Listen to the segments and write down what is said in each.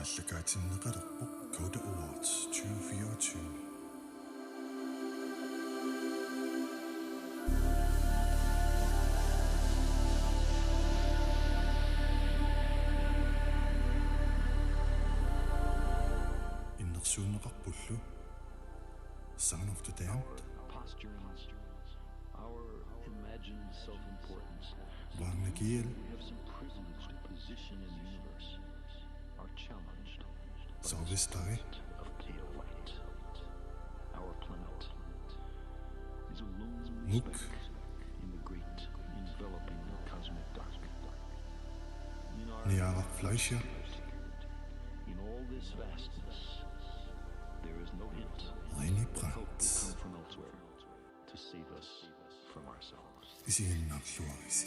ааллакаатиннеқалерпоқ Coda Awards 2024. Innersuunneqarpullu Son of the Damned, our imagined self-importance, Varnagiel, we have some privileged position in the universe, are challenged by the Sarvistari, spirit of pale light. Our planet is a lone Muk, speck in the great enveloping cosmic dark. In our Niaraq Fleischer, in all this vastness, there is no hint. René Hope will Brandt, come from elsewhere to save us from ourselves. isiginnarluarisi.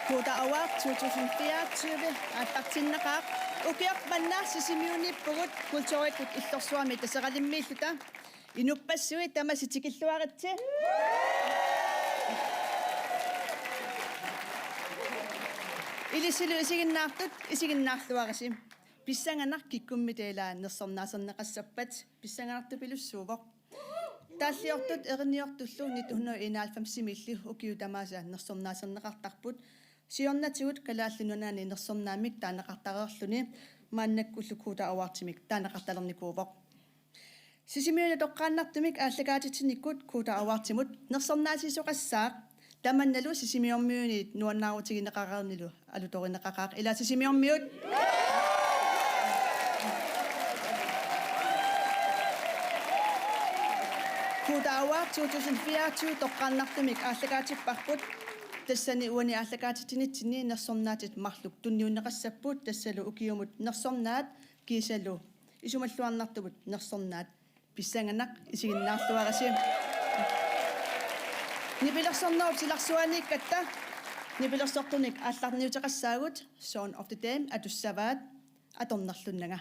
Coda Award 2024 ааттартиннеқаа укиарпаннаа сисимиуниппугут культууриккут иллорсуами тасеқалиммииллута инуппассуи тамаситикиллуаритси илисилу исигиннаарлуарисим писсанганар киккуммитеилаа нерсорнаасернеқассаппат писсанганарту пилуссуувоқ тааллиортут эрниортуллу 1991 укиу тамааса нерсорнаасернеқартарпут сиорнатигут калааллунунаани нерсорнаамик таанеқартареерлүни мааннаккуллу Coda Award-тимик таанеқарталерникуувоқ сисимиуна тоққааннартумик ааллагаатитсиниккут Coda Award-тимут нерсорнаасисоқассаақ таманналу сисимиормиунит нуаннаарутигинеқарернилу алуторинеқақаақ ила сисимиормиут Coda Award 2024 тоққааннартумик ааллагаатиппарпут тассани уани ааллагаатитинитсини нерсорнаатит марлук тунниунеқассаппут тассалу укиумут нерсорнаат кисалу исумаллуарнартумут нерсорнаат писсанганақ исигиннаарлуарасим нипилерсорноо силарсуаниккатта нипилерсортуник аалларниутеқассаагут Son of the Damned атуссаваат аторнерлуннага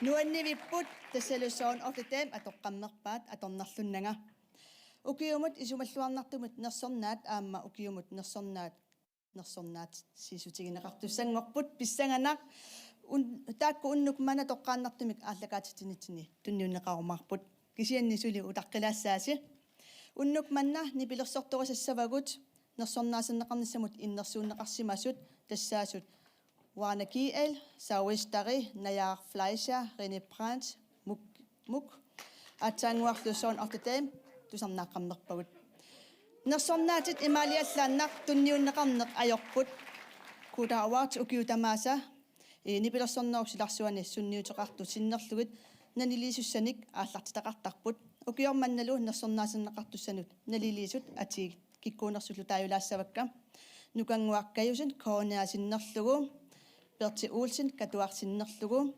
Nuanniviput tasalusoon of the dam atoqqammerpaat atornarlunnanga. Ukiumut isumalluarnartumut nersornaat aamma ukiumut nersornaat sisutigineqartussangorput pissanganaq taakku unnukmana toqqaannartumik aallakaatitinittini tunniunneqarumarput kisianni suli utaqqilaasaasi unnukmanna nipilersortorisassavagut nersornaasиннеқарнissamut иннерсууннеқарсимасут тассаасут Warne Kiel, Sauistari, Najar Fleischer, René Brandt, Muck, атсаангуарлусуун ортатаим тусарнааққарнерпагут нерсорнаатит имаалиаллааннар тунниуннеқарнеқ ajorput кутааваарт укиутамааса нипилерсорнерусиларсуани сунниутеқарту синнерлугит нанилисуссаник ааллартитақартарпут укиорманналу нерсорнаасиннеқартуссанут налилисут атиг киккуунерсуллу тааюлаассавакка нукангуақкаюсин коонеасиннерлугу Berti Olsen katuarsinnerlugu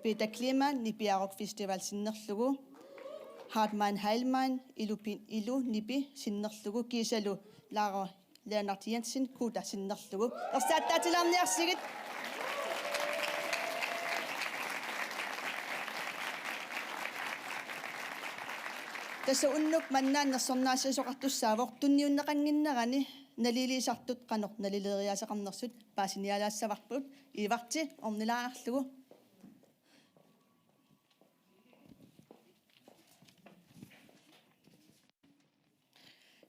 Peter Kleeman nipiarok festival sinnerlugu Hartmann Heilmann ilupin ilu nipi sinnerlugu kisalu Lara Leonard Jensen kuta sinnerlugu ersaаттаатилаарниарсигит тасса уннук маннааннерсорнаассасоқартуссаавор тунниуннеқангиннерани налилисартут канор налилериасеқарнерсут паасиниалаассаварпут иварти орнилааарлугу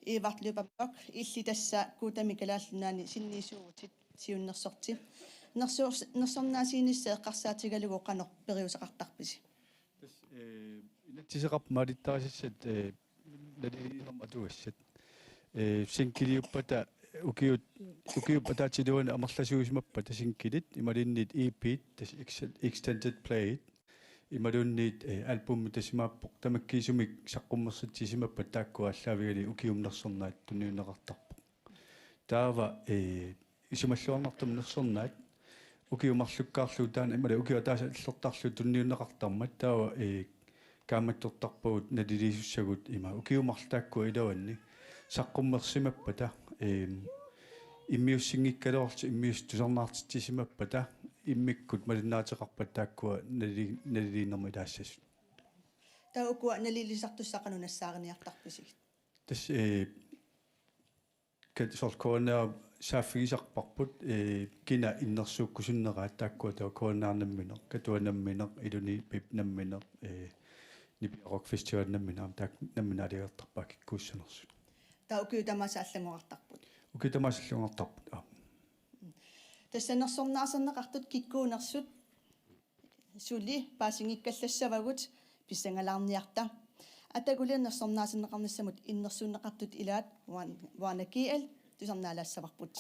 ивартлупаппак илли тасса кутамикалааллунаани синнисуугутит сиуннерсорти нерсорнаасииниссаа эққарсаатигалугу канор периусеқартарписи инатсисеқарп маалиттарисиссат налилинерматуассат синкилиуппата укиуппатаатилуана амерласуусмаппа тасинкилит ималиннит EP тас extended play ималуннит альбум тасимааппоқ тамаккиисумик саққуммерсатсисимаппа тааккуаллаавигали укиумнерсорнаат тунниунеқартарпоқ таава исумаллуарнартум нерсорнаат укиумарлуккаарлуу таана имала укиа тааса иллертарлу тунниунеқартармат таава кааматтортарпагут налилисуссагут има укиумарлаакку илаванни саққуммерсимаппата иммиуссингиккалуарти иммиустусарнаартитсимаппата иммиккут малиннаатеқарпат тааккуа налилинерми таассас таукуа налилисартуссақанунассаарниартарписигит тас катсоркоона сааффигисарпарпут кина иннерсууккусуннераат тааккуа таа коонаарнамминеқ катуанамминеқ илуни пип намминеқ нипиарок фестивал намминаам таак намминаалигертарпаа киккууссанерсу таукиутамааса аллагуартарпут укитамаасаллунгартарпут тассанерсорнаасернеқартут киккуунерсут сули паасингиккаллассавагут писсангалаарниарта атагулианнерсорнаасернеқарнассамут иннерсууннеқартут илаат ванакиэл тусарнаалаассаварпут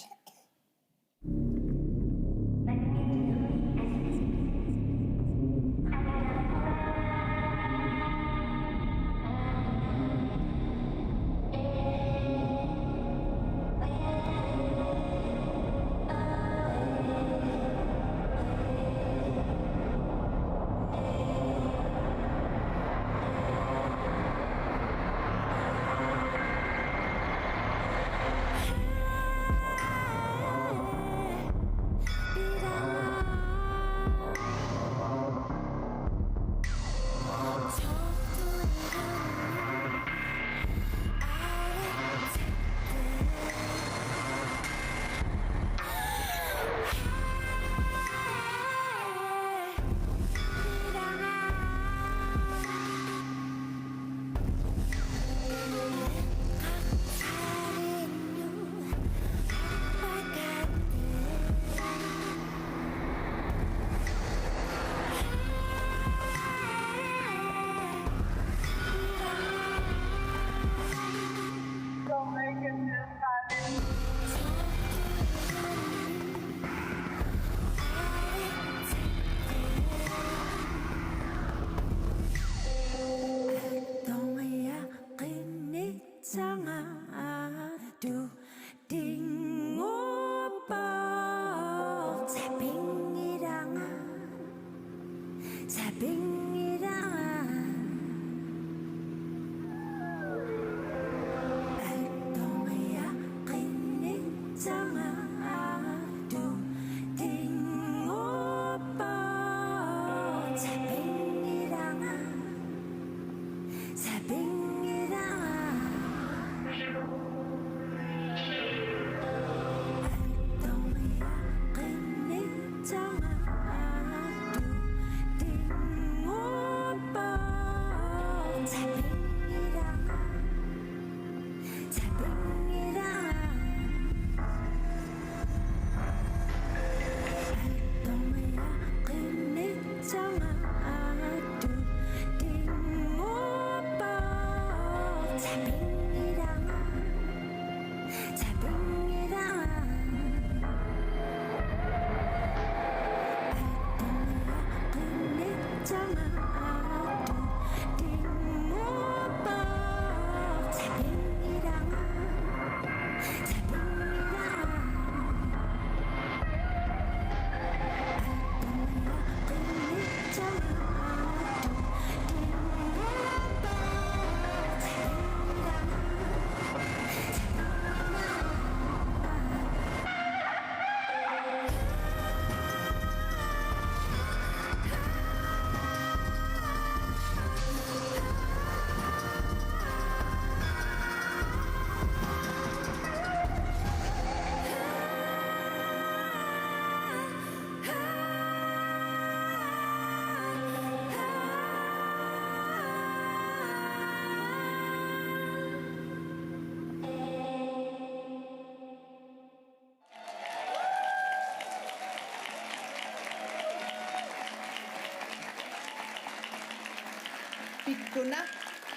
Pikkuna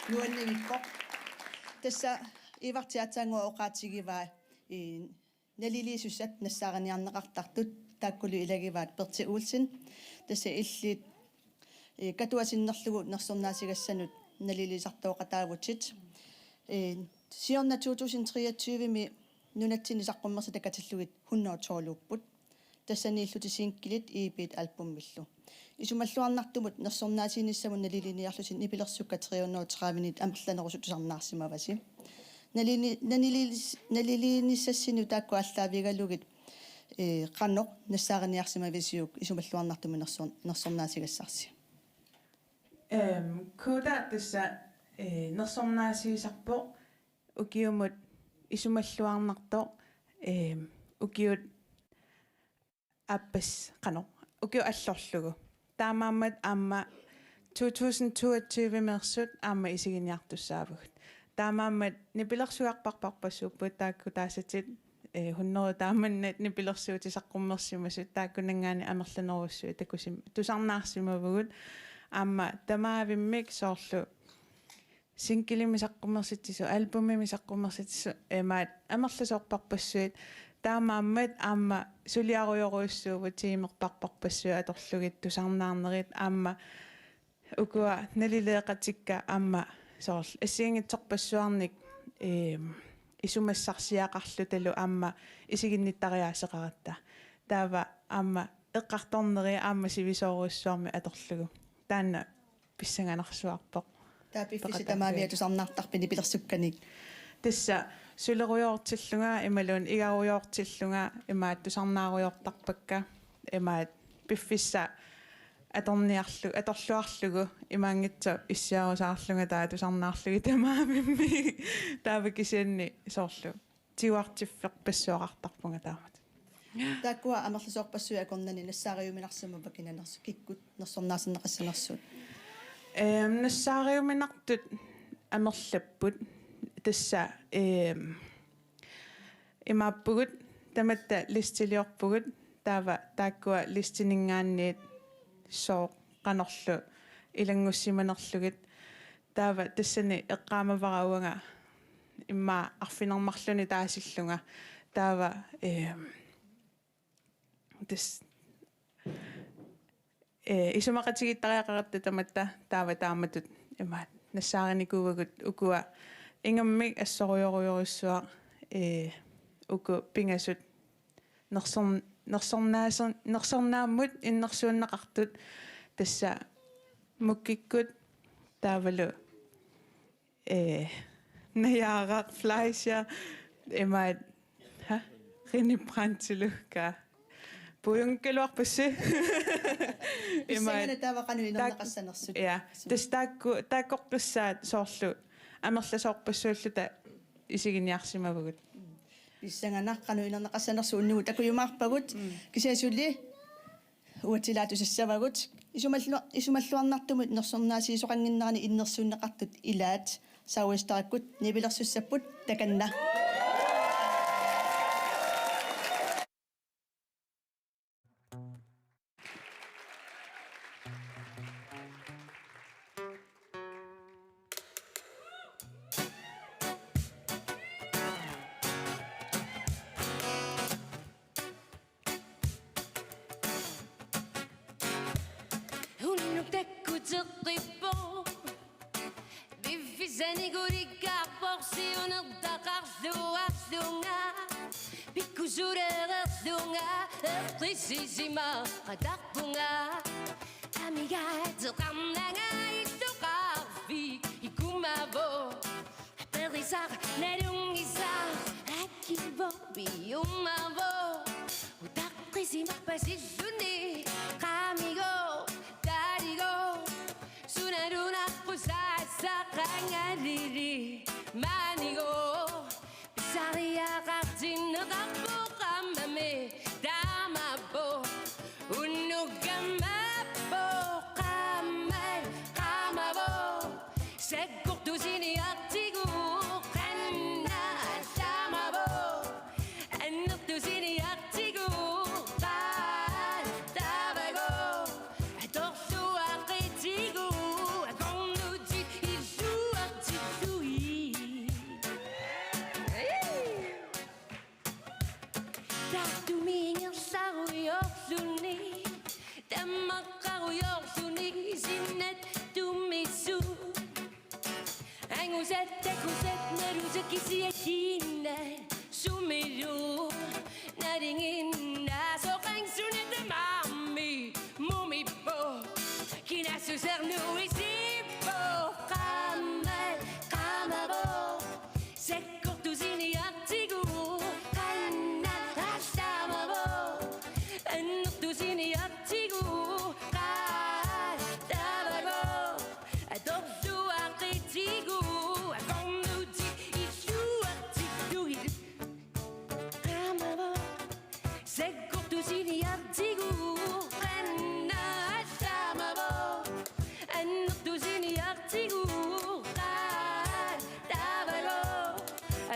nuannivikko tassa ivартиатаангуа оqaатигиваа налилиисуссат нассаарниарнеқартартут тааккулу илагиваат перти уулсин тасса иллиит катуасиннерлугу нерсорнаасигассанут налилисартооqataavutит сиорна 2023ми нунатсини саққуммерса такатиллугит 112-луппут тассанииллутисиинккилит иипит альбуммиллу исумаллуарнартумут нерсорнаасиниссамун налилиниарлусин нипилерсукка 330 амерланерусутусарнаарсимаваси налилиниссассину таакку аллаавигалугит qannoq нассаариниарсимависиук исумаллуарнартуму нерсорнаасигассарси кода тасса нерсорнаасигисарпо укиумут исумаллуарнарто укиут аппас qannoq укиу аллорлугу таамааммат аама 2022 мерсут аама исигиниартуссаавагут таамааммат нипилерсуарпарпарпассууппут таакку таасатит хуннеру тааманнат нипилерсуутисаққуммерсимасут тааккунангаани амерланеруссуу такусим тусарнаарсимавгут аама тамаавиммик соорлу синкилимисаққуммерситсису альбумимисаққуммерситсису эмаат амерласоорпарпассуит таамааммат аама сулиаруйоруйуссууву тиимерпарпарпассуа аторлугит тусарнаарнерит аама укуа налилеэқатикка аама соорл ассиингитсорпассуарник исумассарсиақарлу талу аама исигинниттариаасеқаратта таава аама эққарторнери аама сивисооруссуарми аторлугу таанна писсанганарсуарпоқ таапиффиси тамаавиа тусарнаартарпини пилерсукканик тасса сулеруйоортиллунга ималуун игаруйоортиллунга имаат тусарнааруйоортарпакка имаат пиффисса аторниарлу аторлуарлугу имаангитсо иссиарусаарлунга таа тусарнаарлуги тамаамимми таавакисианни соорлу тиуартифферпассуақартарпунга таамат тааккуа амерласоорпассуи акорнани нассаариуминарсама пакинанерсу киккут нерсорнаасиннеқассанерсут нассаариуминартут амерлаппут тасса имааппугут таматта листилиорпугут таава тааккуа листинингаанниит соо канерлу илангуссиманерлугит таава тассани эққаамаварауага имма арфинермарлуни таасиллунга таава тас исумақатигиттариақаратта таматта таава тааматут имаат нассаариникуугут укуа ингаммик ассоруйоруйоруссуа уку пингасут нерсорнааммут иннерсууннеқартут тасса муккиккут таавалу наяарак флайша имаат ринипрантилукка пуюнкелуарпасси имаат таавақану инернеқассанерсут я тааккоққиссаат соорлу амерласоорпассууллута исигиниарсимавгут писсанганаққану инернеқассанерсу уннугу такуйумаарпагут кисиасулли уатилаатусассавагут исумаллуарнартумут нерсорнаасиисоқангиннерани иннерсууннеқартут илаат сауистараккут нивилерсуссаппут таканна Un nuke تطيبو بفزاني غوريكا بورسيون الدقار ثوغا بيكو زورا ثوغا تيسيسيما قدقوغا أميغا تقامناغا يستوغا 이구마보 아펠리사 내룡이사 아키보 비용마보 우닥리시 막바시순이 가미고 다리고 수나루나 부사사 강아리리 마니고 비사리아 각진 너가 보감맘에 담아보 운누가마보 까마보 새곡도신이 악지고 간나 담아보 안녹도신이 악지고 따바고 독수 악지고 공루지 이수 악지수이 다투미냥 싸고 역순이 땀막하고 역순이 신내 두미수 앵우셋 나루자 기시의 긴날 수미루 나링인 나서 깡수는 내 마음이 몸이 뽀 기나수 sernu이 시뽀 까마보 새곡두신이 악지고 간나 다시마보 안녹두신이 악지고 가다바고 독수 악지고 공루지 이수 악지고 까마보 새곡두신이 악지고 간나 다시마보 안녹두신이 악지고 가다바고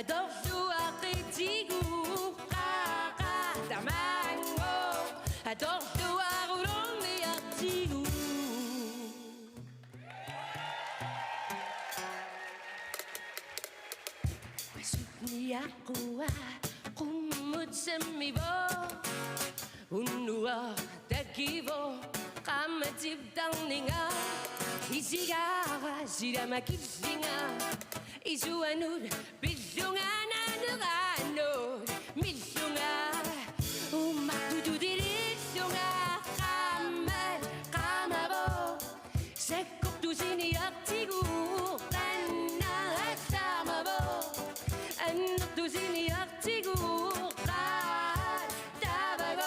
독수 악지고 가다망고 독수 악으로니 악지고 Niakuwa kumut semibo unua takibo kamatip tangninga isiga sirama kisinga isuanud bisunga nanugano misunga umaktutudirissunga kamabo sekoktusini aktigu kanna samabo 안녹두신이 악지고 가다바고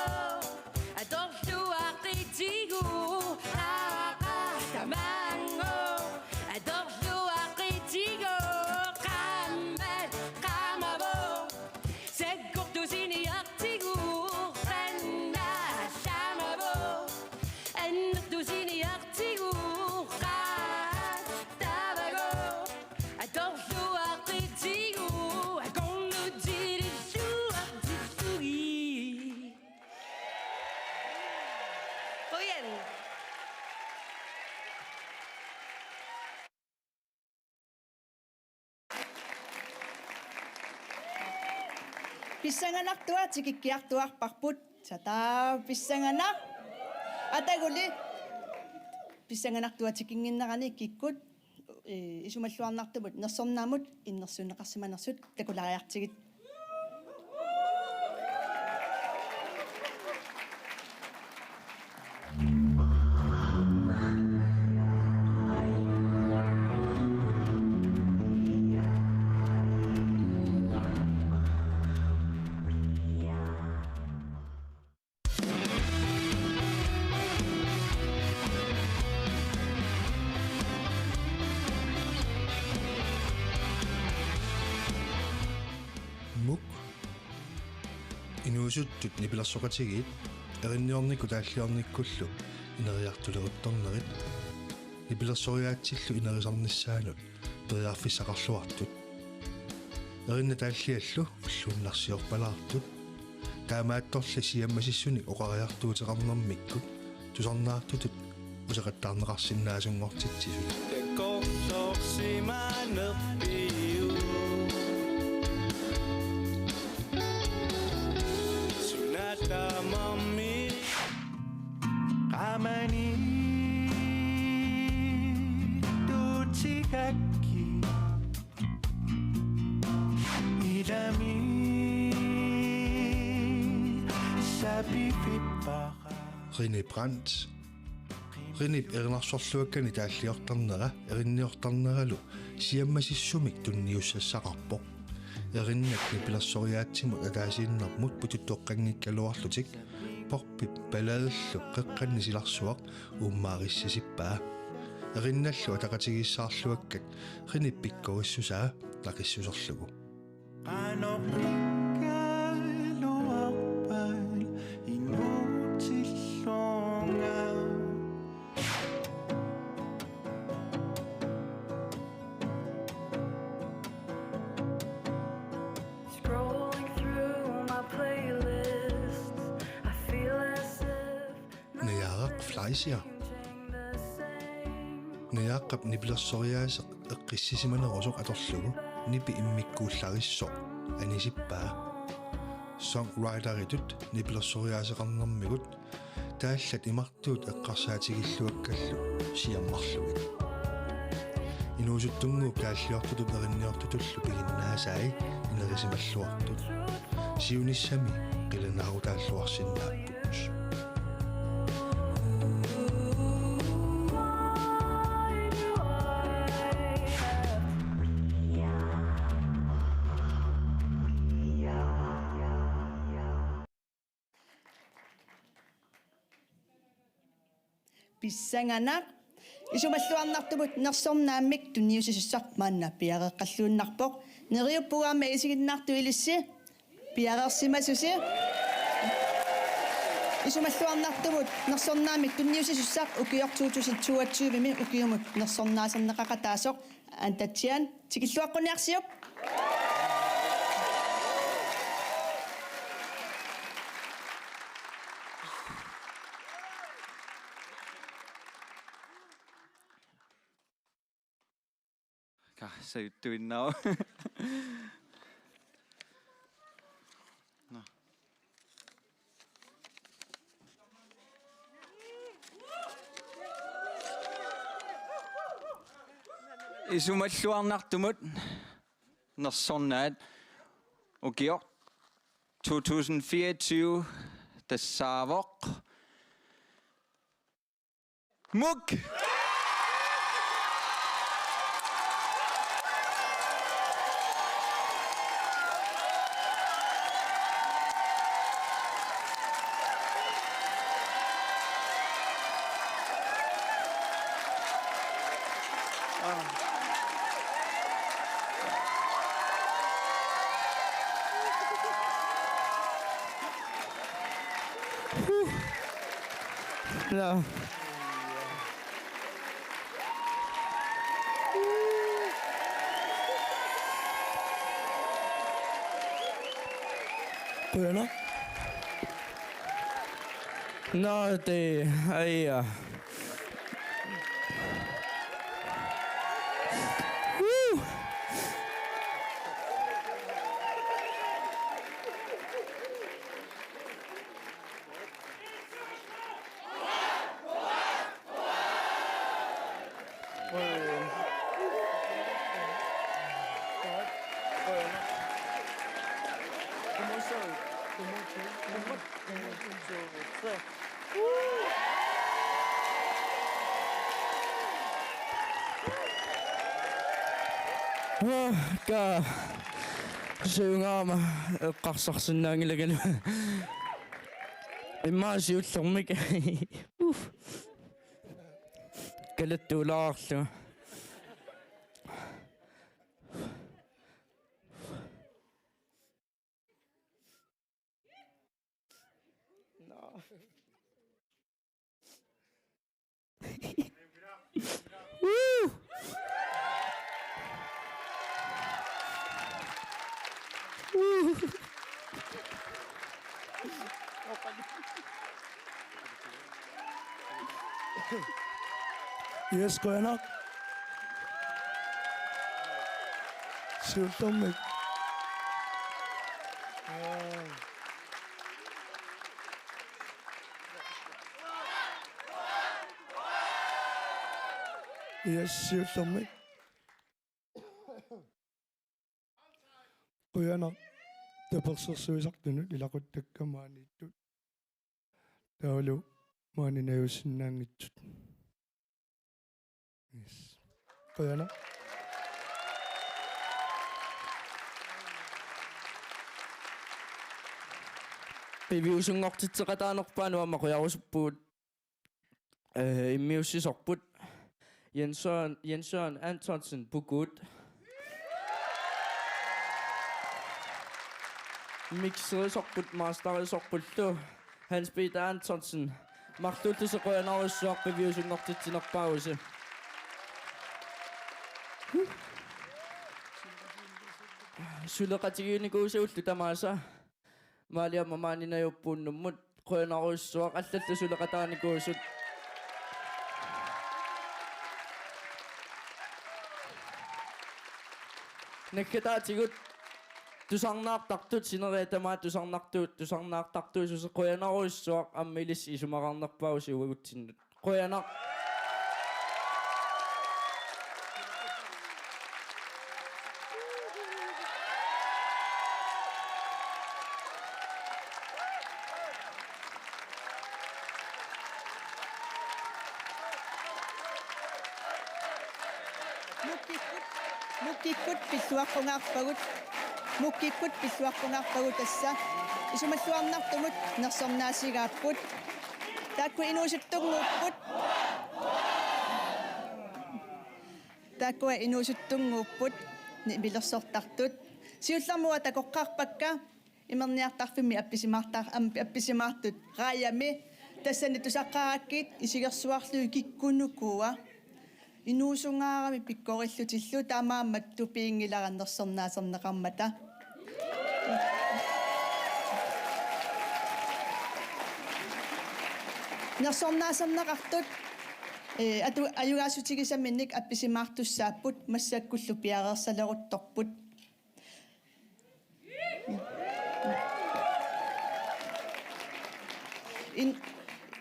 독수 악지고 가다망고 독수 악지고 까마보 새곡두신이 악지고 간나 삼아보 안녹두신이 악지고 가다바고 독수 악지고 Pissanganak tua tikikiak tuak pakput sata pissanganak ataguli pissanganak tua tikingin nakani kikut isumalluarnartumut nersornaamut innersuunneqarsimanarsut takulariartigit Inuusuttut nipilarsoqatigit erinniorniku taalliornikkullu ineriartuleruttornerit nipilersoriaatsillu inerisarnissaanut periarfissaqarluartut erinna taalliallu ulluunnarsiorpalaartut taamaattorli siammasissuni oqariartuuteqarnermikkut tusarnaartutut usaqattaarneqarsinnaasungortitsisut Teqorsorsimanerpiu Sunatamami Qamani 객기 이름이 사비비바가 Rini Brandt. Rinip ernersorluakkani taalliortarnera erinniortarneralu siammasissumik tunniussaqarpoq erinnak nipilersoriaatsimut ataasiinnermut pututtoqqanngikkaluarlutik porpip paladellu qeqqannisilarsuaq uummaarissisippaa erinnallu ataqatigissaarluakkat rinip pikkorissusaa naqissuserlugu 안옥리까로악발 이노tillonga Scrolling through my playlists, I feel as if Niaraq flaisia the same. Niaqap nipilersoriaaseq eqqissisimanerusoq atorlugu nipi immikkuullarissor anisippaa songwriteritut nipilersoriaaseqarnermigut taallat imartuut eqqarsaatigilluakkallu siammarlugit inuusuttungu kaalliortutut erinniortutullu piginnaasai inerisimalluartut siunissami qilanarutaalluarsinnaapputs Pissanganak isumalluarnartumut nersornaamik tunniusissarmaanna piareqqalluunnarpoq neriuppugaama isiginnartu ilissi piarersimasusi isumalluarnartumut nersornaamik tunniusissaq ukiortuutusin 22-mi ukiumut nersornaaserneqaqataasoq antatsian tikilluaqquniarsiup So doing now. No. Isumalluarnartumut nersornaat ukiort 2024 tassaavoq muk No. Bueno. No, ahí. Ka suungaama eqqarsarsinnaangilagan immaasiullermik kalattuulaarlu Yes, koyanak. Siullermik. Yes, siullermik. Koyana tapersersuisartunut ilaquttakkamaaниittut taulu maaninajussinnaangitsut. Yes. Koyana. Piviusungortitseqataanerpaanu amaquyarusuppuut immiussisorput Jens Søren Antonsen Pukut Mixerisorput masterisorpullu Hans Peter Antonsen martulluseqoyanarussuaq piviusungortitsinerpaause suleqatigiunikuusaullu tamaasa maaliamma maaninajuppuunnummut qoyanarussuaq allallu suleqataanikuusut Nekkataatigut tusarnaartartut sinereetamaat tusarnaartartuut suseqoyanarussuaq ammilis isumaqarnerpausi uaguttinnut qoyanar Mukkikut pissuaqqunaarpagut assa isumalluarnartumut nersornaasigaapпут taakku inuusuttunguupput nibilersortartut siullarmua takoqqaarpakka imerniartarfimmi appisimaartut raayami tassani tusaqqarakkiit isigersuarluu kikkunukua inuusungaarami pikkorillutillu taamaammat tupiingilarannersornaaserneqarmata nersornaaserneqartut ajugaasutigisamminnik appisimaartussaapпут массаккуллу пиареерсалерутторпут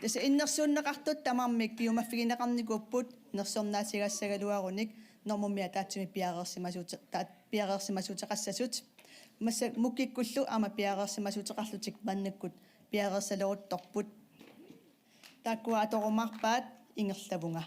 Tässä innersuunneqartut tamarmik piumaffigineqarnikuupput nersornaasigassagaluarunik normumia taatsumi piareersimasuuteqassasut massa mukkikkullu ama piareersimasuuteqarlutik mannakkut piareersaleruttorput taakkua atorumarpaat ingerlavunga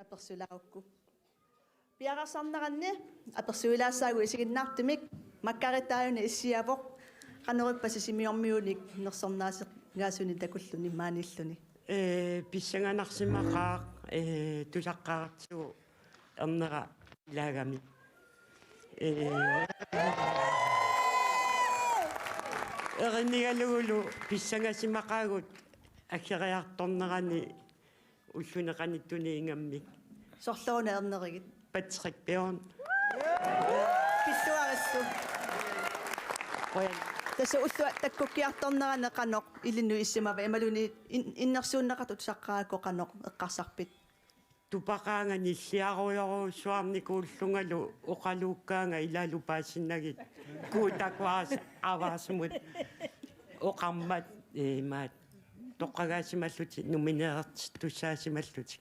apersulaqukku piaqarsarneranni apersuilaassaagu isiginnaartumik makkaritaayuni issiavoq qanerippassisimiormiunik nersornaasigaasuni takulluni maanilluni писсанганарсимақаақ тусаққаартигу эрнера илагами эрнигалугулу писсангасимақаагут аккериарторнерани уллунеқаниттуни ингаммик soorluuna ernerigit Patrick Bjørn pissuarissu tässä ussua takkukkiartornerane qanoq ilinnu issimava imaluni innersuunneqatut saqqaako qanoq eqqarsarpit тупақаангани иллиаруйоруссуарникууллунгалу оқалууккаанга илалупаассиннагит куутакваас аваасмут оқармат маат тоққагаасималлути номинеерт туссаасималлути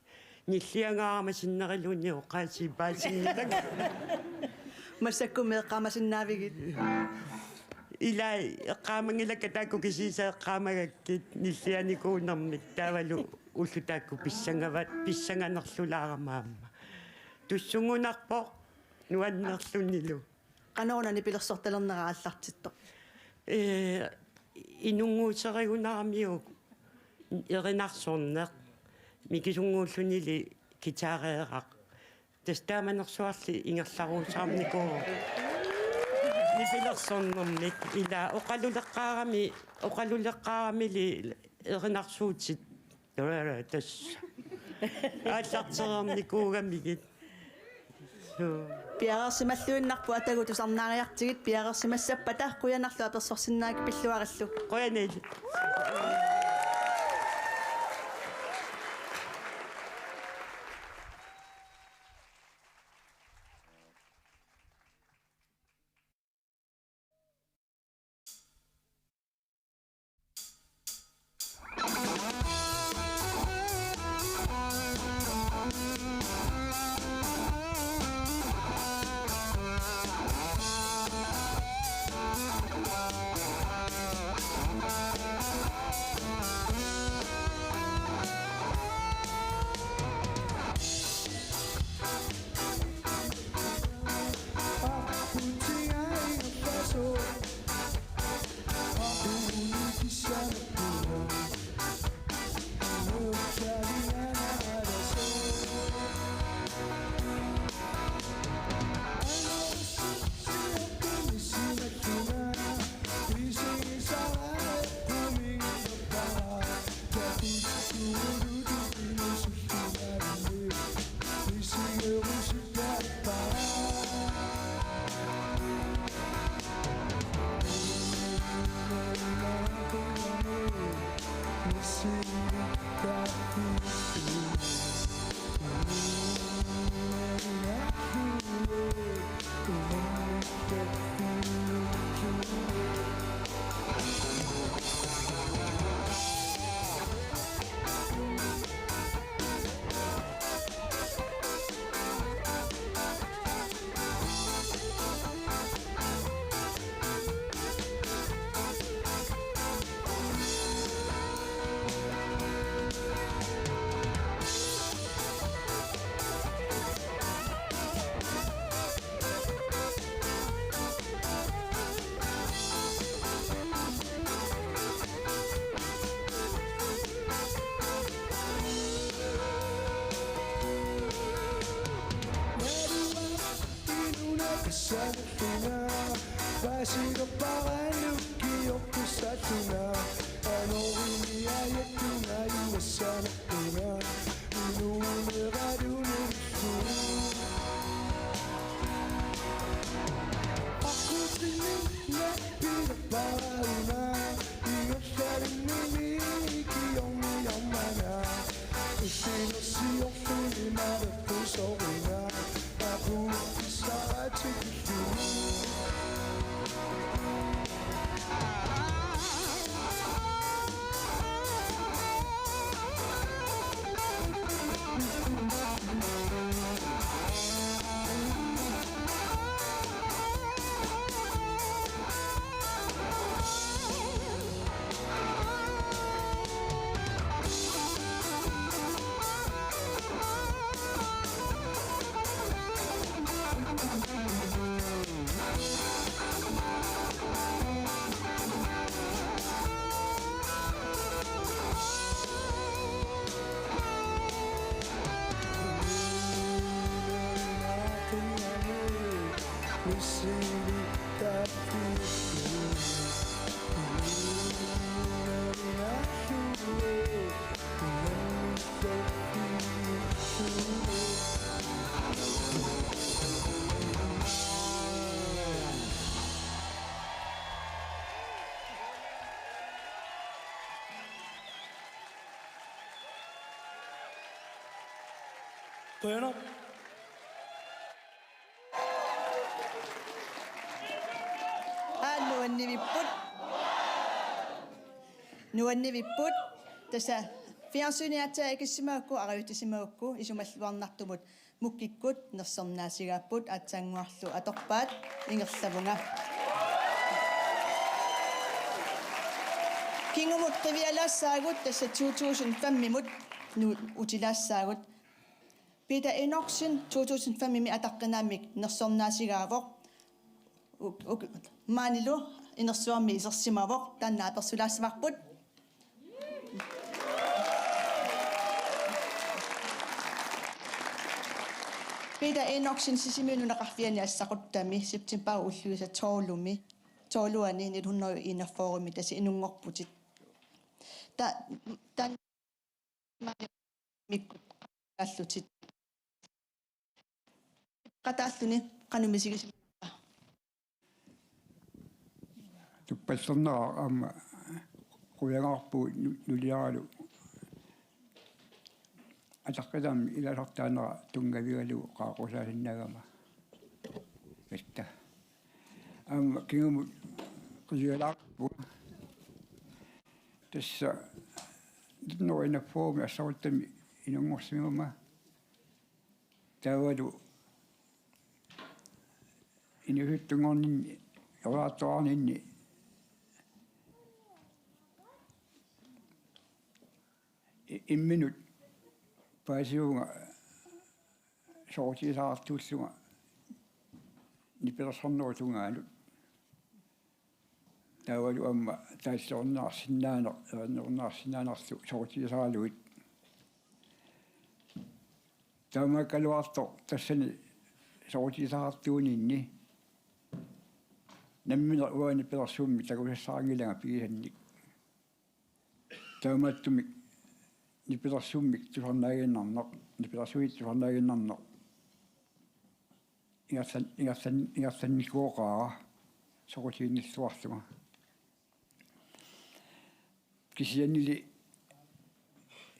ниллиангаарама синнерилуунни оқаасипаасиннитак массаккумеэккаамасиннаавигит ила эққаамангилакка таакку кисисеэққаамагаккит ниллианикуунэрмит таавалу уллутаакку писсанганерлулаарамаамма туссунгунарпо нуаннерлуннилу канорунани пилерсорталернерааллартитто инунгуусеригунаарамиу эринарсорнеқ микисунгууллунили гитаареерақ тастааманерсуарли ингерларуусаарникуу нипилерсорнермик ила оқалулеққаарамили эринарсуутит тас ааллартерерникуугамигит пиарерсималлуиннарпу атагу тусарнаариартигит пиарерсимассаппата куянарлу аперсорсиннаак пиллуараллу қуянил Bueno. Nuanniviput tasa fiarsuuniataa ikissimagukku ariutisimaukku isumalluarnartumut муккиккут нерсэрнаасигааппут аатсаангуарлу аторпаат ингерлавунга кингумут qivиалаассаагут тасса 2005-мимут утилаассаагут Peter Enochsen 2005-ми атаққинаамик нерсорнаасигаавоқ маанилу инерсуарми исерсимавоқ тааннаа персулаассаварпут Peter Enochsen сисимиунунеқарфиани ассақуттами септембер уллуиса тоолуани 1941 таси инунгорпутит та мик аллутит qataalluni qanumisigis туппассернера аама куягарпу нулиаралу атаққилаами илалартаанера тунгавигалу qaaqusaalиннагама ветта аама кингуму qiyalaarpu тасса диннорина форми ассаруттами инунгорсимама тавалу инуиттунгорнинни яваатуарнинни имминут паасиунга соортисаартууссунга нипелерсорнерутунгаалу тавалу амма таассорнаарсинаанерлу соортисаалуит таамаккалуарто тассани соортисаартуунинни наммина уани пелерсуумми такусассаарангилага пигисанник таамааттумик нипелерсууммик тусарнаагиннарнеқ нипелерсуит тусарнаагиннарнеқ ингерсанникуоқаа сокутииннссуарлуга кисианнили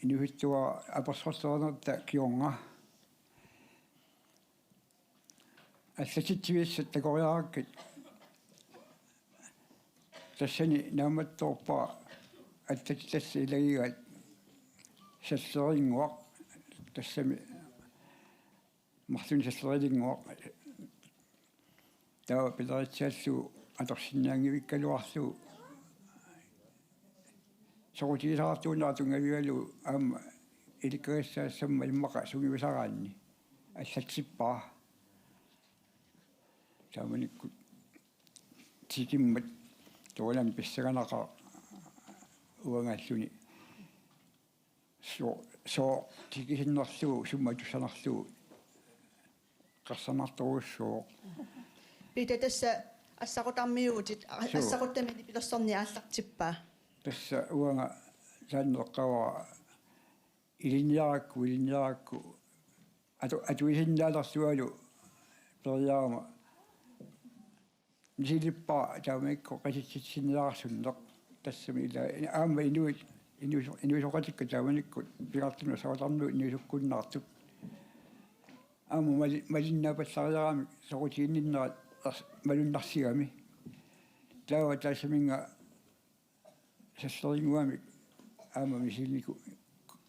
инуиттуа аперсорсернерта кионга ассатитсивиссат такориараккит тассани нааматторпа аттатитасса илагигаат сассерингуақ тассами мартун сассерилингуақ таа пиларитсаассу аторсиннаангивиккалуарлу сокутисаартууннаатунгавигалу аама иликкагассаассамма иммақа сугивисараанни аллатсиппаа тааманикку тикиммат тоолам писсаганаqa уангааллуни со тикисиннерлугу сумматуссанерлугу қарсанарторуссоо Peter тасса ассақутармиуутит ассақуттамини пилерсорни ааллартиппаа тасса уанга сааннеққава илинниаракку атуисиннаалерсуалу периарама нисилиппаа таамаикко қаситсинниарсуннеқ тассами ила аама инуисоқатикка тааманикку пигартуна саватарну инуисуккуннаартук аама малиннаапассариарами соқутиинниннерат малуннарсигами таава таасаминга сассерингуами аама мисилнику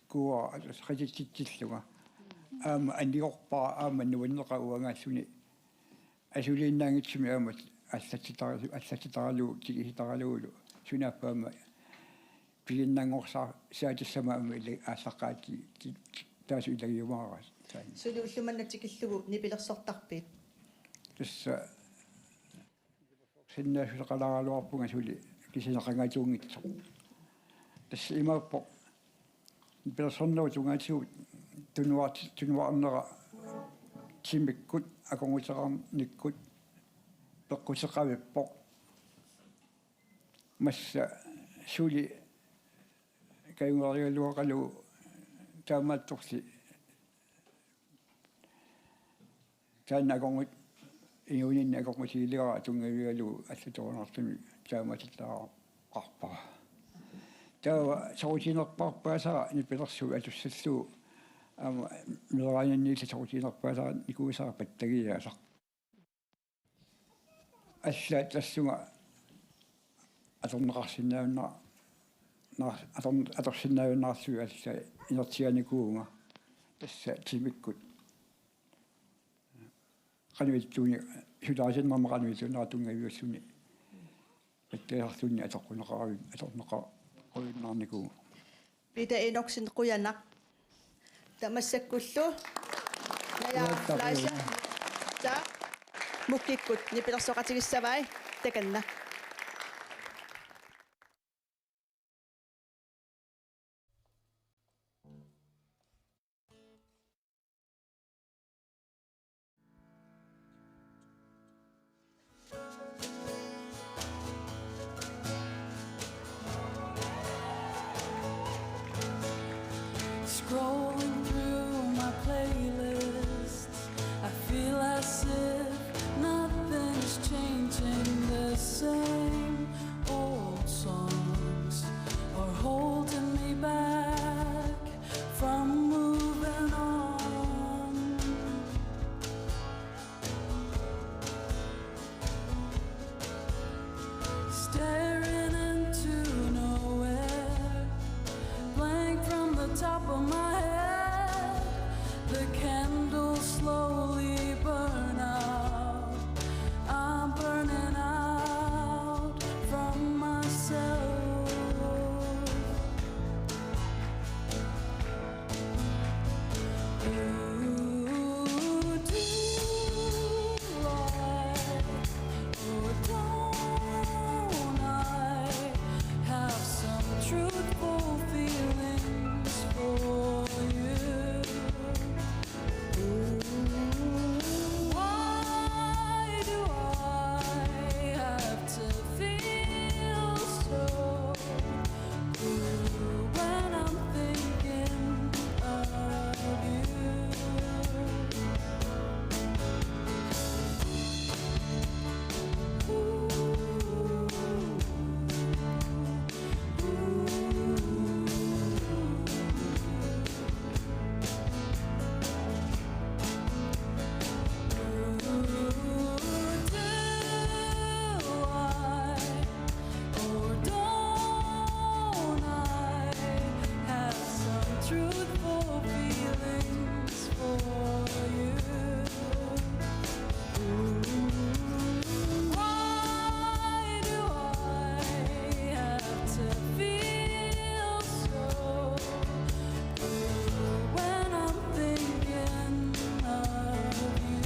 куа қаситситсиллуга аама анниорпаа аама нуаннеқа уангааллуни асулииннаангитсими аама аллатитаралу тигиситаралуулу сунааппаама пигиннангорсаа саатиссамаама или ааллаққаати таасу илагиумаарас сулууллуманнатикиллугу нипилерсортарпит тасса синнаасулеқалааралуарпунга сули кисинеқангатуунгитсо тасса имааппо пилерсорнеру тунгаатигут тунуарнера тимиккут аконгутерарниккут пеққутеқавиппоқ масса сули кайуариалуақалу таамаатторси таанаконгут иунинна аконгутилиара тунгавигалу аллаторунартами тааматиллаа қарпаа таава сорутинерпарпаасара нипилерсу атуссаллуу ама милераанинниилла сорутинерпаасара никуисара паттагиаасақ алла тассунга аторнеқарсинаавна аторсинаавнаарлуи алла инертианикуунга тасса тимиккут qanuittuuni sulaasinnarma qanuitunaatuнгавиуссуни паттаярсуни атоққунеқаруин аторнеқа қуиннаарникуу Peter Enoksen quyanak. Tamassakkullu. Naya flaisha. Ta. Mukikkut ni pilersoqatigissavai takanna. Scrolling through my playlists, I feel as if nothing's changing. The same old songs are holding me back from moving on. Staring into nowhere, blank from the top of my head. The candles slowly burn out. I'm burning out from myself. Ooh, do I, or don't I have some truthful feelings for you? Why do I have to feel so blue when I'm thinking of you? Truthful feelings for you. Why do I have to feel so blue when I'm thinking of you?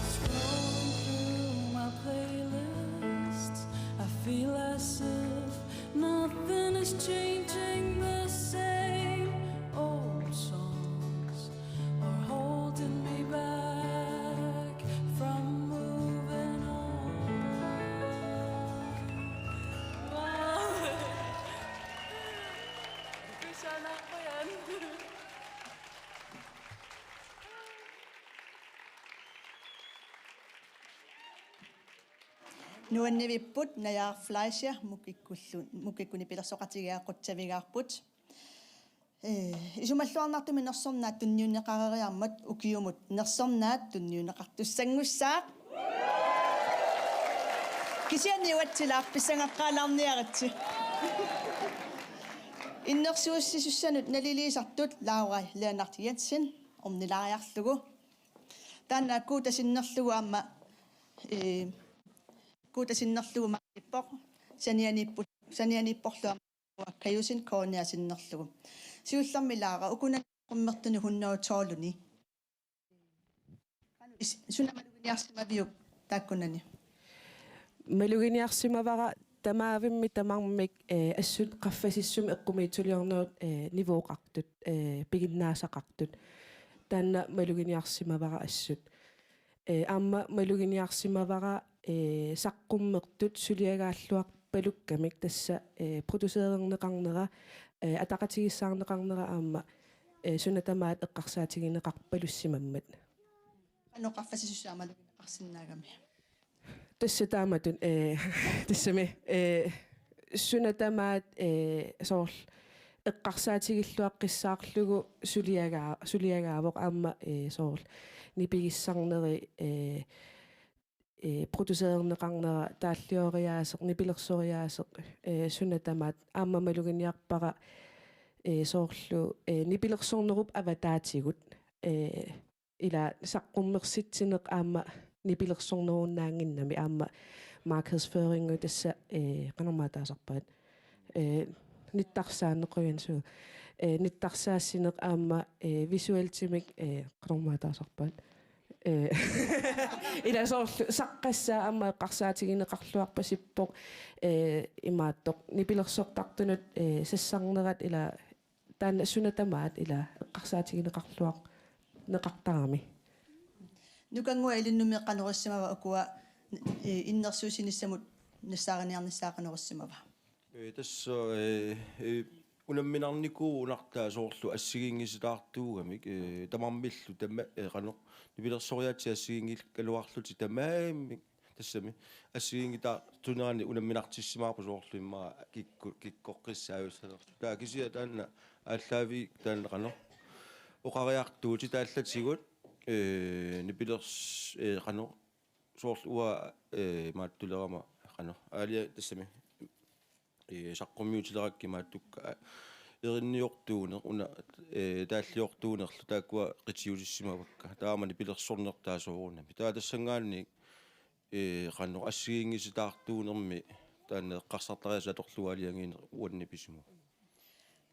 Scrolling through my playlists, I feel as if nothing is changing. The same old songs are holding me back from moving on. Bisa na ko yan. Nuanniviput naya flaisha mukikkuni pilersoqatigiaquttavigaarput. Isumalluarnartumi nersornaat tunniunneqareriarmat ukiumut nersornaat tunniunneqartussanngussaaq. Kisianniuatsilaaq pissangaqqaalaarniaratsi. Innersuussisussanut naliliisartut Laura Leonard Jensen omnilariarlugu. Taanna kuutasinnerlugu amma kuutasinnerlugu maippoq sanianipporluama kayusin kooniasinnerlugu. Siullarmilaara ukunan qummertuni hunnautsooluni. Sunamalugiarsimaviuk taakkunani. Maluginiarsimavara tamaavimmi tamarmik assut qaffasissumi eqqumiituliornuut nivooqartut piginnaasaqartut taanna maluginiarsimavara assut amma maluginiarsimavara saqqummertut suliagaalluaq palukkamik tassa produceererneqarnera ataqatigissaarneqarnera aamma sunatamaat eqqarsaatigineqarpalussimammat anoqaffasissusaamalugineqarsinnaagami. Tässä taamatun tässä me sunatamaat soorl эққарсаатигиллуаққиссаарлугу сулиагаавоқ аама соорл нипигиссарнери продусеернеқарнера тааллиориаасеқ нипилерсориаасеқ сунатамаат аама малугиниарпара соорлу нипилерсорнеруп аватаатигут ила саққуммерситсинеқ аама нипилерсорнеруннаангиннами аама markedsføring тасса канормаатаасарпаат ниттарсаанеқуянсуу ниттарсаассинеқ аама висуалтимик канормаатаасарпаат ила соорлу саққассаа аама эққарсаатигинеқарлуарпасиппоқ имааттоқ нипилерсортартунут сассарнерат ила таана сунатамаат ила эққарсаатигинеқарлуақ неқартарами нукангуа илиннумеққанериссимава акуа иннерсуусиниссамут нассааганиарниссаақанериссимава тасса унамминарникуу унартаа соорлу ассигингисилаартуугамик тамармиллу тамма қано нипилерсориаати ассигингил калуарлути тамааммик тассами ассигингита тунерани унамминартиссимаарпу соорлу иммаа киккоққиссаависсалер таа кисиа таанна ааллаави таанна қано оқариартуути тааллатигут нипилерс қано соорлу уа мааттулерама қано аалиа тассами саққуммиутилеракки мааттукка эринниортуунер уна тааллиортуунерлу тааккуа қитиулиссимавакка таамани пилерсорнертаасоорунами таа тассангаанни қано ассигингиситаартуунерми таанне эққарсартариаса аторлуалиангиин уанни писуму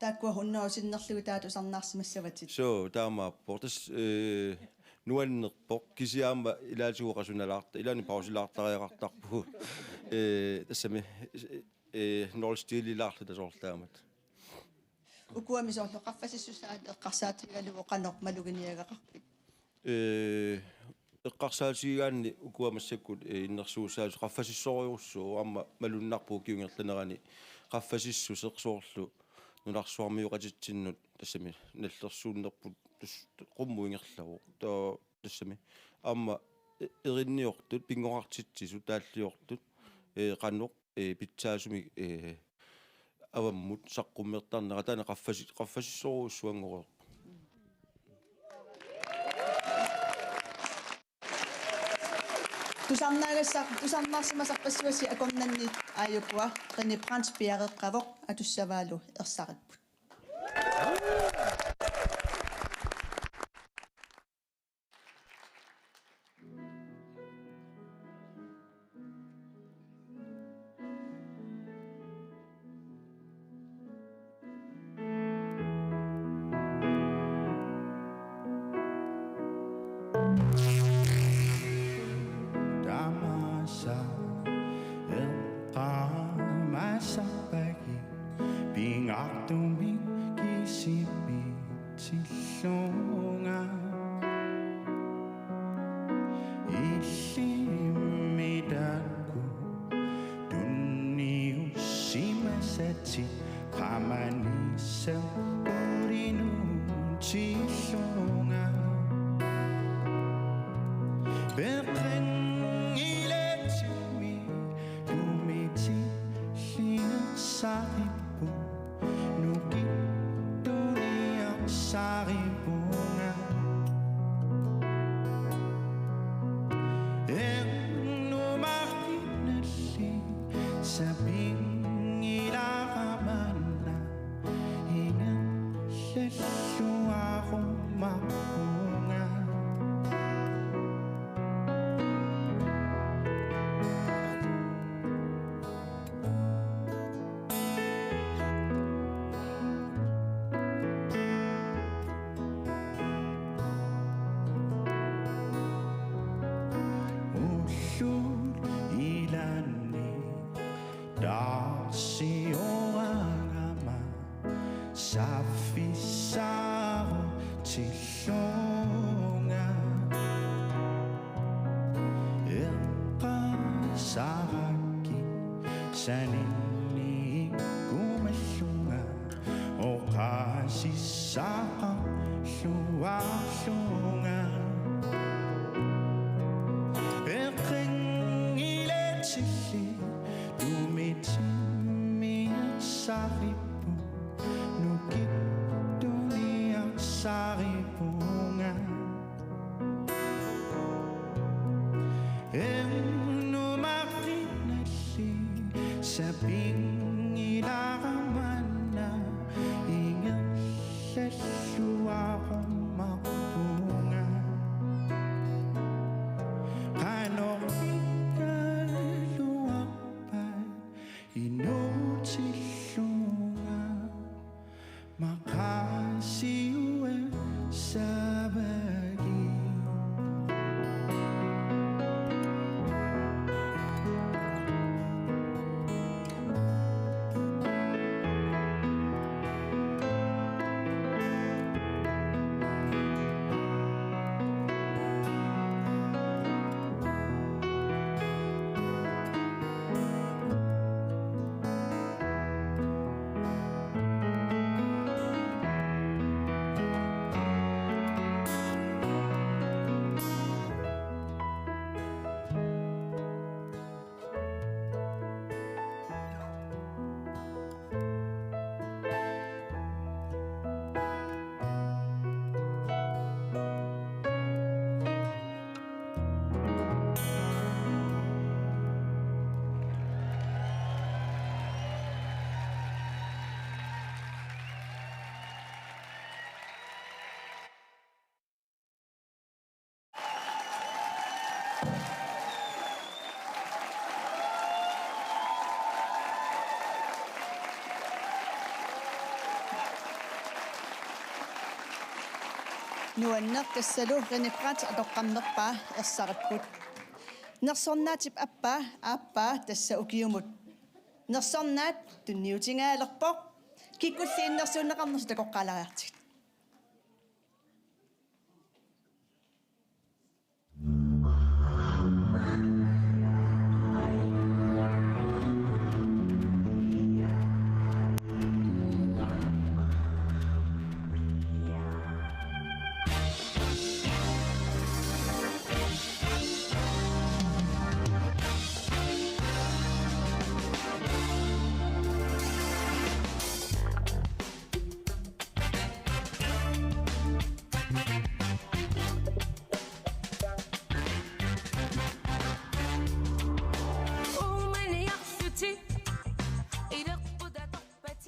тааккуа хуннаусиннерлугу таату сарнаарсимассаватит so таамааппо тас нуаннерпо кисиаама илаатигуқасуналаарта илаани паусилаартариақартарпу тассами нолстилилаарлу тасоорлаамат укуами соорлу қаффасиссусаат эққарсаатигалугу қанеқ малугиниагақарпит эққарсаатигаанни укуамассаккут иннерсуусаат қаффасиссориуссуу аама малуннарпуу киунгерланерани қаффасиссусеқ соорлу нунарсуармиуқатитсиннут тассами наллерсууннерпут qummuingerlagu too tassami aama erinniortut pingoqartitsisut taalliortut qannoq pitsaasumi avammut saqqummertarnera taana qaffasissoruussuangoreq тусарнаарсимасарпассуаси акорнанни ааюкуа qini transpiareqqavoq atussavaalu ersaritput Sarippu, nu makasiuwi sa bagi. Nuanneq tassalu ganiqrat atoqqamnerpa ersaripput. Nersornaatip aappa tassa ukiumut. Nersornaat tunniutingaalerpoq kikkulli innersuunneqarners takoqqalaariartit.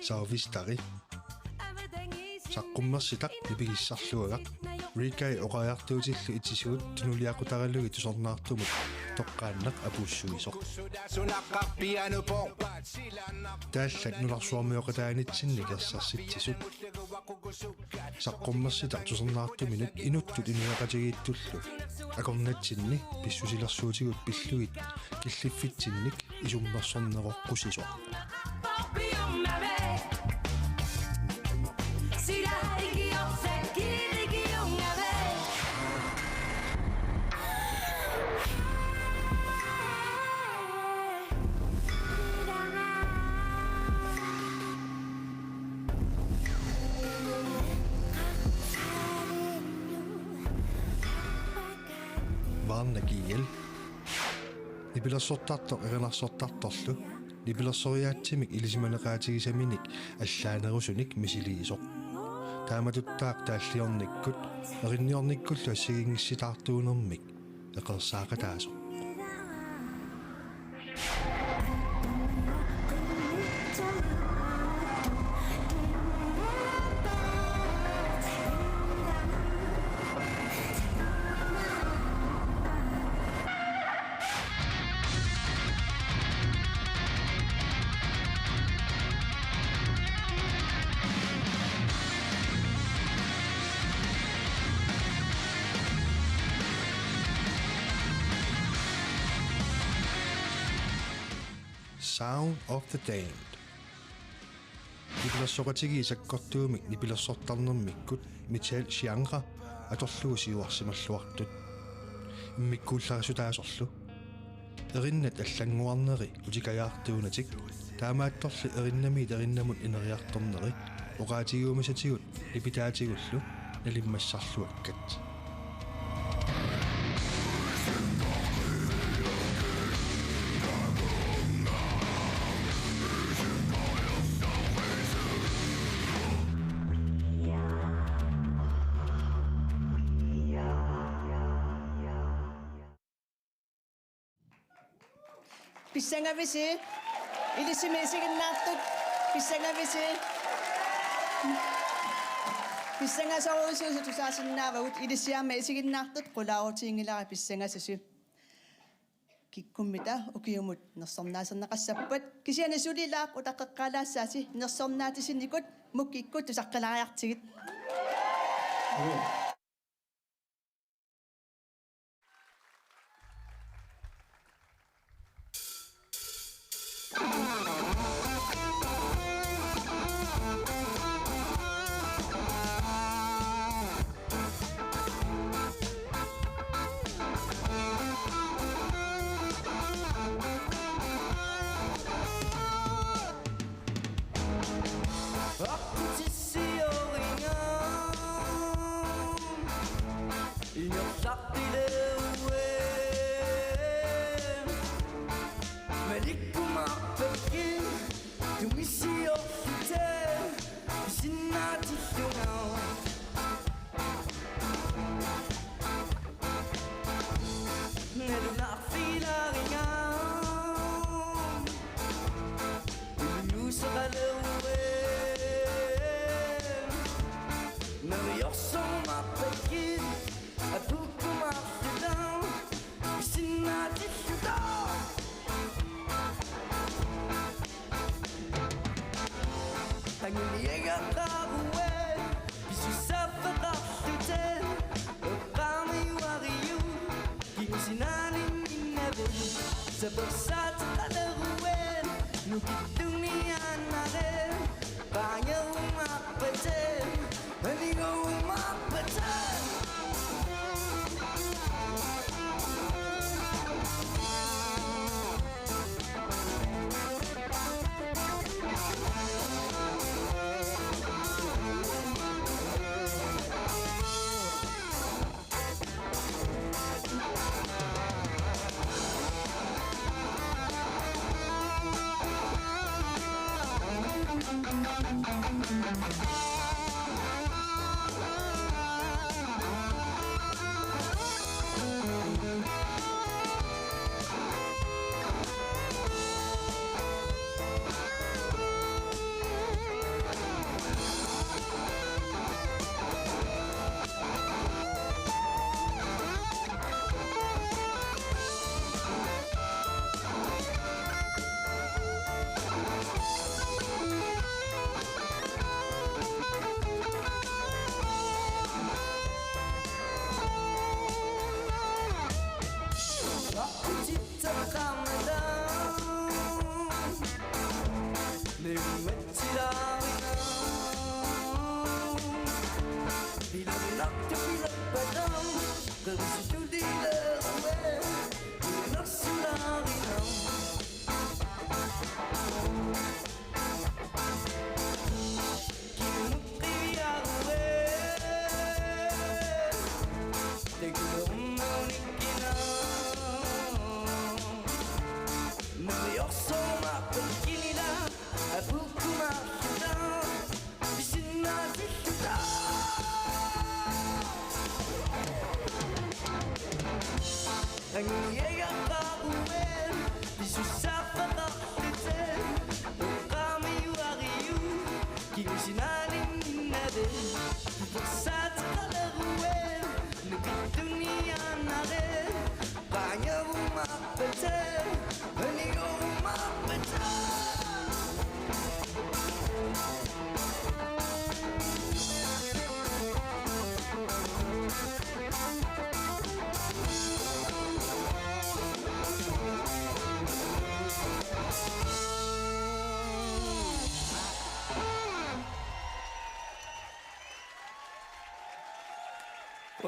Saavistari saqqummersitak nipigissarluagaq Rikai oqajartuutillu itisugut tunuliaqutaralugi tusornaartumut toqqaanneq apuussuisoq taallat nularsuarmioqataanitsinnik ersarsitsisut saqqummersitak tusornaartuminut inuttut inuaqatigiittullu akornatsinni pissusilersuutigut pillugit killiffitsinnik isummersorneroqqusisoq Varnagiel nipilersortartoq erenersortartorlu nipilersoriaatsimik ilisimaneqaatigisaminik allaanerusunik misiliisoq taamatuttaaq taalliornikkut erinniornikkullu assiginngissitaartuunermik eqersaaqataasoq Sound of the Damned. Nipilersoqatigi sakkortuumik nipilersortarnermikkut metal genre atorluusiuarsimalluartut. Immikkuullarasutaasorlu. Erinnat allanguarneri utikajaartuunatik taamaattorli erinnamiit erinnamun ineriartorneri oqaatiguumasatigut nipitaatigullu nalimmassarluakkat. Pissangavisi ilisimiisiginnaartut pissangavisi pissangasoruusuusu tusaasinnaavagut ilisiaama isiginnaartut qulaarutiingilari pissangasasi kikkummita ukiumut nersornaaserneqassappat kisiana sulilaaq utaqqeqqaalaassaasi nersornaatisinikut муккиккут тусаққалариартигит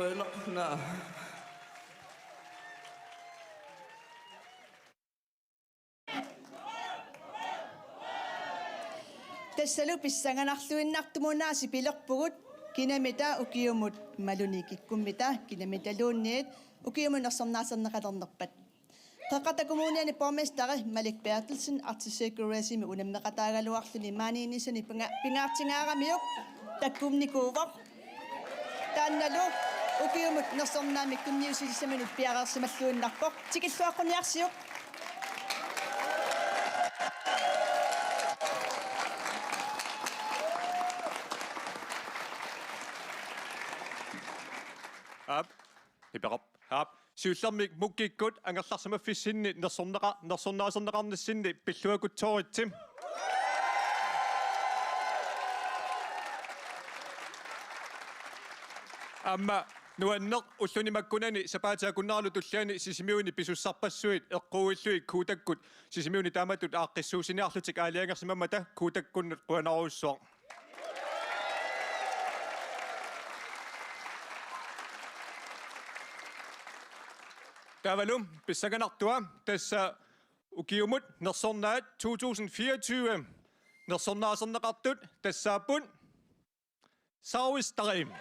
Koenaqna тассалу писсанганарлуиннартумунааси пилерпугут кинамита укиумут малуникиккуммита кинамиталуунниит укиумунерсорнаасернеқалернерпат тақатакумууниани поместари Малик Бертелsen артисекурасими унаммеқатаагалуарлуни маниинисани пингаартингаарамиук таккумникуувар таанналу укиумут нерсорнаамик тунниусилисаманут пиарерсималлуиннарпоқ тикиллуаққуниарсиук Iperop hap siullermik mukkikkut angerlarsamafissinni nersornaasernaqarnissinni pilluakuttorittim Amma nuanneq ullunimakkunani sapaataakunnaarlu tullaani sisimiuni pisussarpassuit eqquulluit kuutakkut sisimiuni taamatut aaqqissuusiniarlutik aaliangersimamata kuutakkunnut quanaruussoor. Tavalum pissaganartua tassa ukiumut nersornaat 2024 nersornaasernaqartut tassaapun Sauistarim.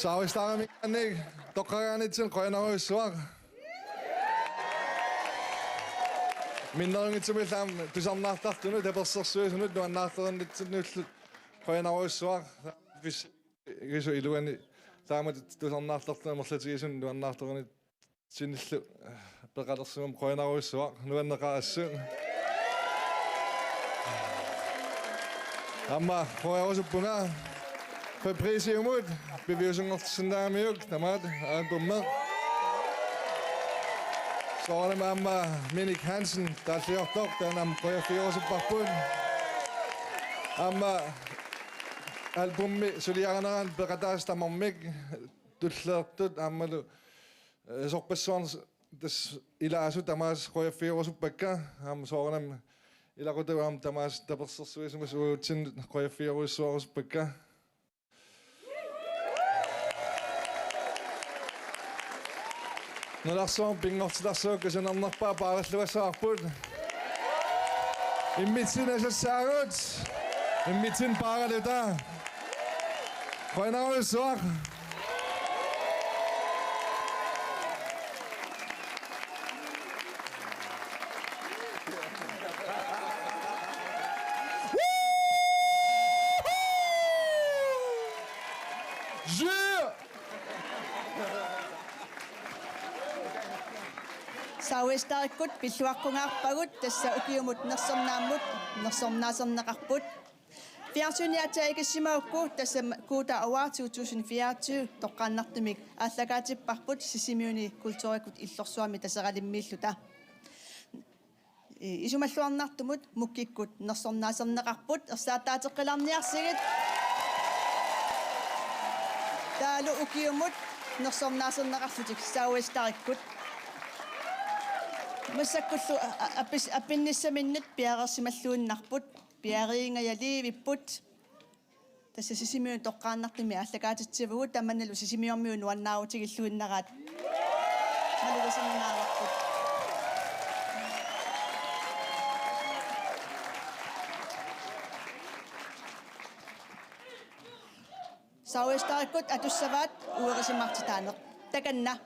Sauistarim annig toqqaraanitsin qoyanaruissuaq minnerungitsumillaam pisarnaartartunu tapersersuisunut nuannaarternitsinnullut qoyanaruissuaq vis gisu iluani taamat tusarnaartartunu merlatigisun nuannaarternit sinillu peqalersumam qoyanaruissuaq nuanneqaassuun amma qoyarusuppunga Fabriciumut, bevægelsengertsindaamiuk, tamat, albummet. Så er det mamma Minik Hansen, der er der nam på 4 år så bakbund. Amma albummi soliaranaan beqataasta mammik tullertut ammalu sorpassuarn tas ilaasu tamas qoya 4 år så bakka am soornam ilaqutaam tamas tapersersuisumus uutsin qoya 4 år så bakka. Nalaksoon pingortilarsuuk kasanarnerpaa paaralluassaarput immitsin asassaarut immitsin paaraluta qoinaruissuaq Sauistaarikkut pilluaqqungaarpagut tassa ukiumut nersornaaserneqarput Fiarsuuniataigisimaukku tassa kuuta awaa 2024 toqqaannartumik ааллагаатиппарпут сисимиуни культурикут иллорсуами тассеқалиммииллута исумаллуарнартумут муккиккут нерсорнаасернеқарпут ерсааттаатеққиларниарсигит таалу укиумут нерсорнаасернеқарлутик сауистариккут массаккуллу аппинниссаминнат пиарерсималлууннарпут пиариингаяли виппут тасса сисимиун тоққааннартими ааллагаатитсивгут таманналу сисимиормиу нуаннаарутигиллуиннараат малугасиннаарпут Sauistarikkut atussavaat uerisimartitaaneq. Takanna.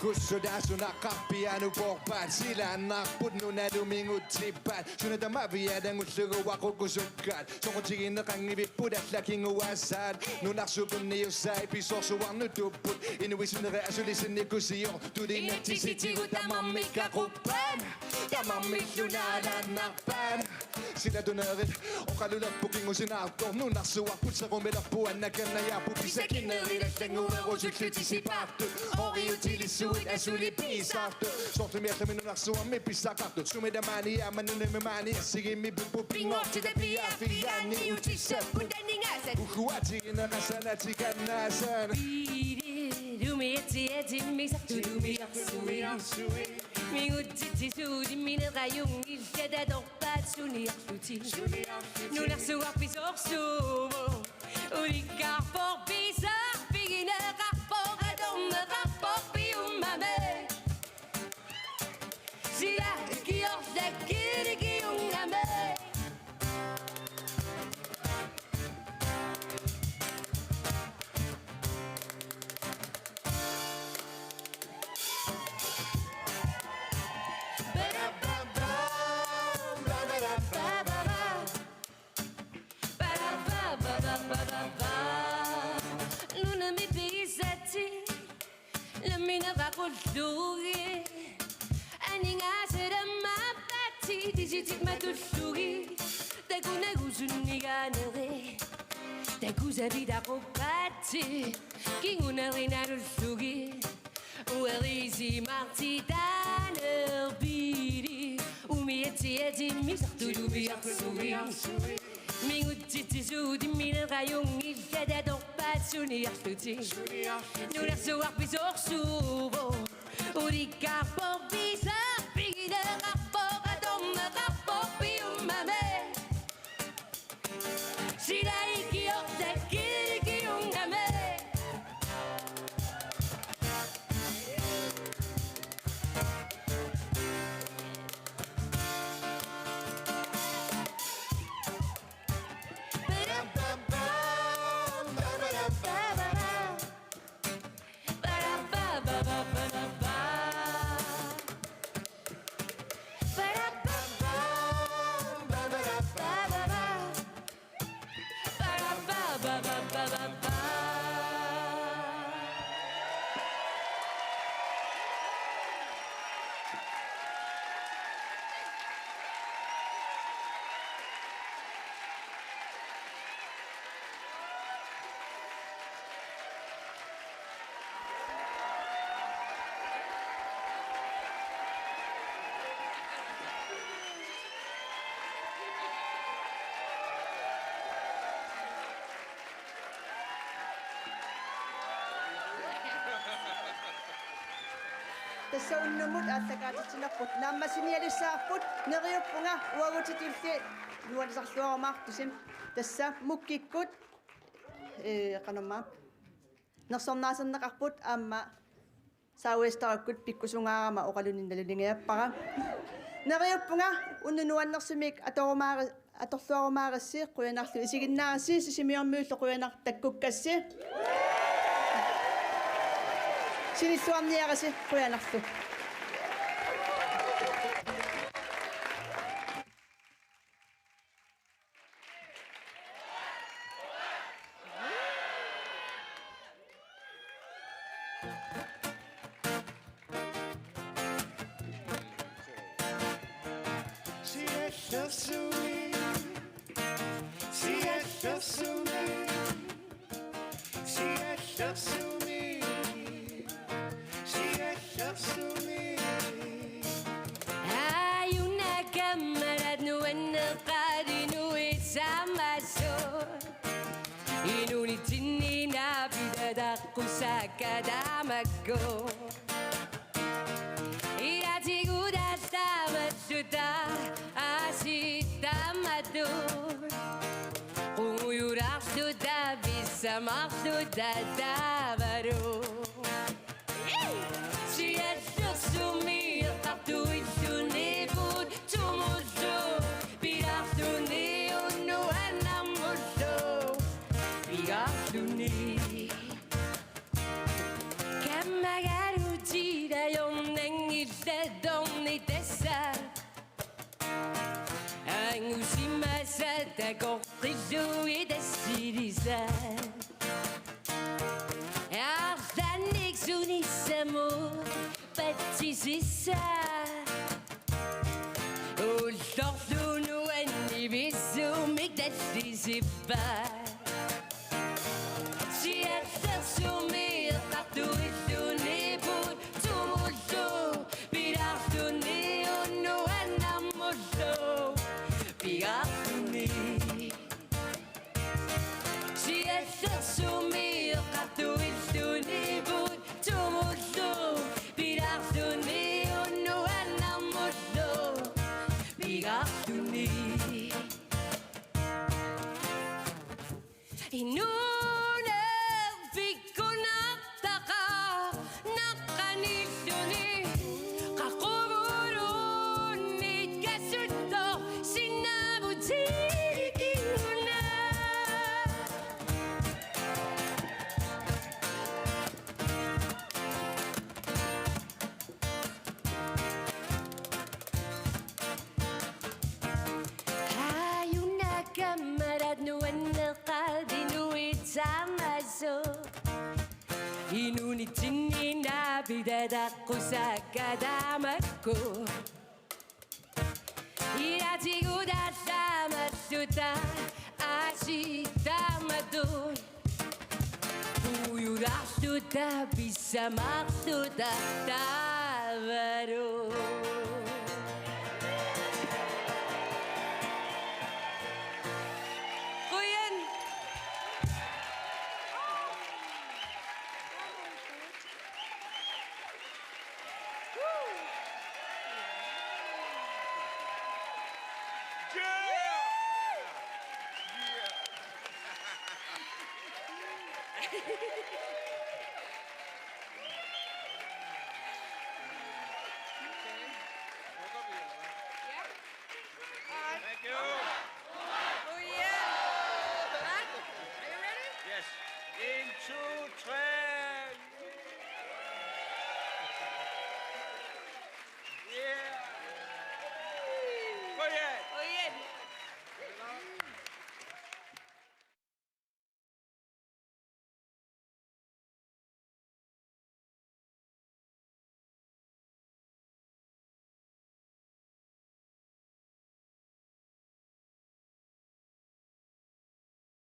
Kussuda suna kappianu porpat sila nakput nuna dumingut sipat suna tamavia dangutlugu wakukusukkat songotigin nakangibiput at laking uwasad nunaksupun niyo sa episorsuang nutuput inuwisunere asulisin ni kusiyo tudin na tisitigut tamamikakupan tamamiklunana nakpan sila donarit o kalulat puking usinaktor nunaksuwakput sa kumelapuan na kanayapu pisakin na rin at tangurero sutlutisipaktut ori utilisuit asuli pisakto sorte mer kami nunaksuwa mi pisakakto sumedamani amanunimimani sige mi bupupingok tida piafiani utisapun daningasan ukuati inakasana tikanasan Eti misaktu miaksui Mingutti sudi minrayung ilkeda dorpat suniaktuti Nunaksuak pisorsumo Ulikar por pisar Pigina rapport adom rapport piumame Sila kiorda kirikiyungame Luna mi pisati La mina va kultugi Ani nga sera mapati Digitik matulugi Takuna gusuni ganere Takuza vida kopati Kinguna rina lusugi Uerisi martitaner bidi Umieti eti misartu biaksui Mingutti sudi minrayung ilkeda dorpat suniaktuti Nunaksuak pisorsuvo Ulikar por pisar Pigina rapport adom rapport piumame Sila ikiorda kirikiyungame тассауннумут ааллакаатитсинерпут нааммасиниалиссаарпут нериуппунга уагутитилли нуалисарлуарамаартусим тасса муккиккут канамма нерсорнаасернеқарпут аама сауэстараккут пиккусунгаарама оқалунинналулингиаппара нериуппунга уннунуаннерсимик аторлуарумаариссии қуянарлу исигиннааси сисимиормиуллу қуянар таккуккасси синиллуарниараси қуянарлу Hay una cámara nueva Inunitini na vida kusaka damako Iratigu masuda asita madu Uyurasuda bisa maksuda davaru Si esto sumir tu isunibud tumusu Pirasuni unu anamusu Pirasuni Kamagaruti da yonengi sedoni tesa Angusima da korrizu idesirisa Arsanik sunisamo patisisa Ultortunu anivisu migdasisipa Si ersasumi ratu isunibut tumusu Pirasuni unu anamusu Pirasuni Si ersasumi ratu isunibut tumusu Pirasuni unu anamusu Pirasuni Inuna bikunataka nakanisuni kakurun ikasuto sinabutirikuna Hay una cámara nueva Samaso Inunitini na bidada kusaka damako Iratigu da samasuta ashita madun Uyurasuta bisa maksuda tavaru Kuyan